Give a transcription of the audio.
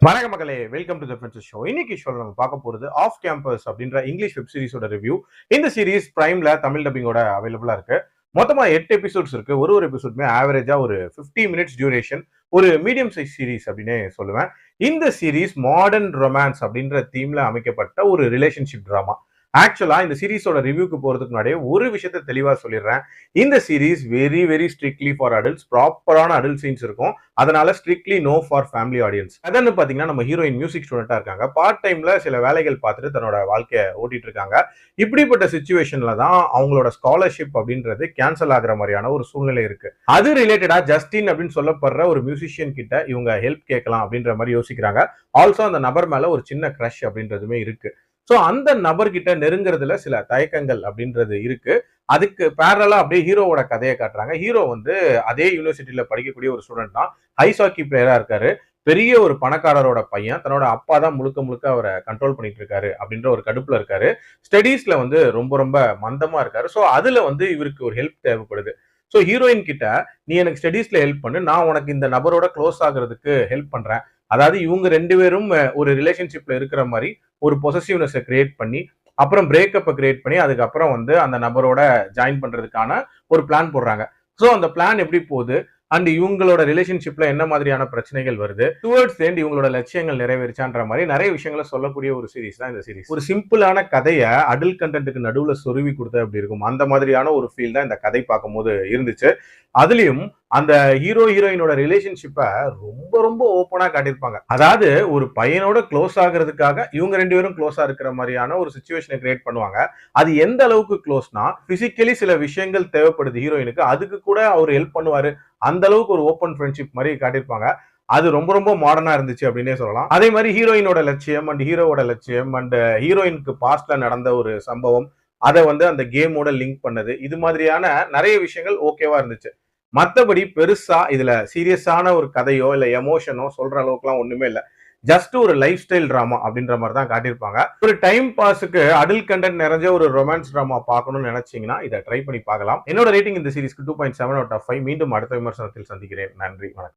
வணக்க மக்களே, welcome to the friends show. இன்னைக்கு ஷோல நம்ம பார்க்க போறது ஆஃப் கேம்பஸ் அப்படின்ற இங்கிலீஷ் வெப் சீரிஸோட ரிவ்யூ. இந்த சீரிஸ் பிரைம்ல தமிழ் டப்பிங்கோட அவைலபிளா இருக்கு. மொத்தமா 8 எபிசோட்ஸ் இருக்கு. ஒரு எபிசோடுமே ஆவரேஜா ஒரு 50 மினிட்ஸ் டியூரேஷன். ஒரு மீடியம் சைஸ் சீரிஸ் அப்படின்னே சொல்லுவேன். இந்த சீரிஸ் மாடர்ன் ரொமான்ஸ் அப்படின்ற தீம்ல அமைக்கப்பட்ட ஒரு ரிலேஷன்ஷிப் டிராமா. ஆக்சுவலா இந்த சீரிஸோட ரிவ்யூக்கு போறதுக்கு முன்னாடியே ஒரு விஷயத்த தெளிவா சொல்லிடுறேன். இந்த series very very strictly for adults. ப்ராப்பரான அடல்ட் சீன்ஸ் இருக்கும். அதனால strictly no for family audience. அதான் பாத்தீங்கன்னா நம்ம ஹீரோயின் மியூசிக் ஸ்டூடெண்டா இருக்காங்க. பார்ட் டைம்ல சில வேலைகள் பார்த்துட்டு தன்னோட வாழ்க்கையை ஓட்டிட்டு இருக்காங்க. இப்படிப்பட்ட சுச்சுவேஷன்ல தான் அவங்களோட ஸ்காலர்ஷிப் அப்படின்றது கேன்சல் ஆகுற மாதிரியான ஒரு சூழ்நிலை இருக்கு. அது ரிலேட்டடா ஜஸ்டின் அப்படின்னு சொல்லப்படுற ஒரு மியூசிஷியன் கிட்ட இவங்க ஹெல்ப் கேட்கலாம் அப்படின்ற மாதிரி யோசிக்கிறாங்க. ஆல்சோ அந்த நபர் மேல ஒரு சின்ன கிரஷ் அப்படின்றதுமே இருக்கு. சோ அந்த நபர்கிட்ட நெருங்குறதுல சில தயக்கங்கள் அப்படின்றது இருக்கு. அதுக்கு பேரலா அப்படியே ஹீரோவோட கதையை காட்டுறாங்க. ஹீரோ வந்து அதே யூனிவர்சிட்டியில படிக்கக்கூடிய ஒரு ஸ்டூடெண்ட் தான். ஐஸ் ஹாக்கி பிளேயரா இருக்காரு. பெரிய ஒரு பணக்காரரோட பையன். தன்னோட அப்பா தான் முழுக்க முழுக்க அவரை கண்ட்ரோல் பண்ணிட்டு இருக்காரு அப்படின்ற ஒரு கடுப்புல இருக்காரு. ஸ்டடீஸ்ல வந்து ரொம்ப ரொம்ப மந்தமா இருக்காரு. சோ அதுல வந்து இவருக்கு ஒரு ஹெல்ப் தேவைப்படுது. சோ ஹீரோயின் கிட்ட நீ எனக்கு ஸ்டடீஸ்ல ஹெல்ப் பண்ணு, நான் உனக்கு இந்த நபரோட க்ளோஸ் ஆகுறதுக்கு ஹெல்ப் பண்றேன். அதாவது இவங்க ரெண்டு பேரும் ஒரு ரிலேஷன்ஷிப்ல இருக்கிற மாதிரி ஒரு பொசசிவ்னஸை கிரியேட் பண்ணி அப்புறம் பிரேக்கப்பை கிரியேட் பண்ணி அதுக்கப்புறம் வந்து அந்த நபரோட ஜாயின் பண்றதுக்கான ஒரு பிளான் போடுறாங்க. ஸோ அந்த பிளான் எப்படி போகுது அண்ட் இவங்களோட ரிலேஷன்ஷிப்ல என்ன மாதிரியான பிரச்சனைகள் வருது, டுவர்ட்ஸ் எண்ட் இவங்களோட லட்சியங்கள் நிறைவேறிச்சான்ற மாதிரி நிறைய விஷயங்களை சொல்லக்கூடிய ஒரு சீரிஸ் தான் இந்த சீரிஸ். ஒரு சிம்பிளான கதையை அடல்ட் கண்டென்ட்டுக்கு நடுவில் சொருவி கொடுத்தா எப்படி இருக்கும், அந்த மாதிரியான ஒரு ஃபீல் தான் இந்த கதை பார்க்கும்போது இருந்துச்சு. அதுலயும் அந்த ஹீரோ ஹீரோயினோட ரிலேஷன்ஷிப்பை ரொம்ப ரொம்ப ஓப்பனா காட்டியிருப்பாங்க. அதாவது ஒரு பையனோட க்ளோஸ் ஆகுறதுக்காக இவங்க ரெண்டு பேரும் க்ளோஸா இருக்கிற மாதிரியான ஒரு சுச்சுவேஷனை கிரியேட் பண்ணுவாங்க. அது எந்த அளவுக்கு க்ளோஸ்னா பிசிக்கலி சில விஷயங்கள் தேவைப்படுது ஹீரோயினுக்கு, அதுக்கு கூட அவர் ஹெல்ப் பண்ணுவாரு. அந்த அளவுக்கு ஒரு ஓப்பன் ஃப்ரெண்ட்ஷிப் மாதிரி காட்டியிருப்பாங்க. அது ரொம்ப ரொம்ப மாடர்னா இருந்துச்சு அப்படின்னே சொல்லலாம். அதே மாதிரி ஹீரோயினோட லட்சியம் அண்ட் ஹீரோவோட லட்சியம் அண்ட் ஹீரோயினுக்கு பாஸ்ட்ல நடந்த ஒரு சம்பவம், அதை வந்து அந்த கேமோட லிங்க் பண்ணது, இது மாதிரியான நிறைய விஷயங்கள் ஓகேவா இருந்துச்சு. மத்தபடி பெருசா இதுல சீரியஸான ஒரு கதையோ இல்ல எமோஷனோ சொல்ற அளவுக்குலாம் ஒண்ணுமே இல்ல. ஜஸ்ட் ஒரு லைஃப் ஸ்டைல் டிராமா அப்படின்ற மாதிரி தான் காட்டியிருப்பாங்க. ஒரு டைம் பாஸுக்கு அடல்ட் கண்டென்ட் நிறைஞ்ச ஒரு ரொமான்ஸ் டிராமா பார்க்கணும்னு நினைச்சீங்கன்னா இதை ட்ரை பண்ணி பார்க்கலாம். என்னோட ரேட்டிங் இந்த சீரிஸ்க்கு 2.7 out of 5. மீண்டும் அடுத்த விமர்சனத்தில் சந்திக்கிறேன். நன்றி, வணக்கம்.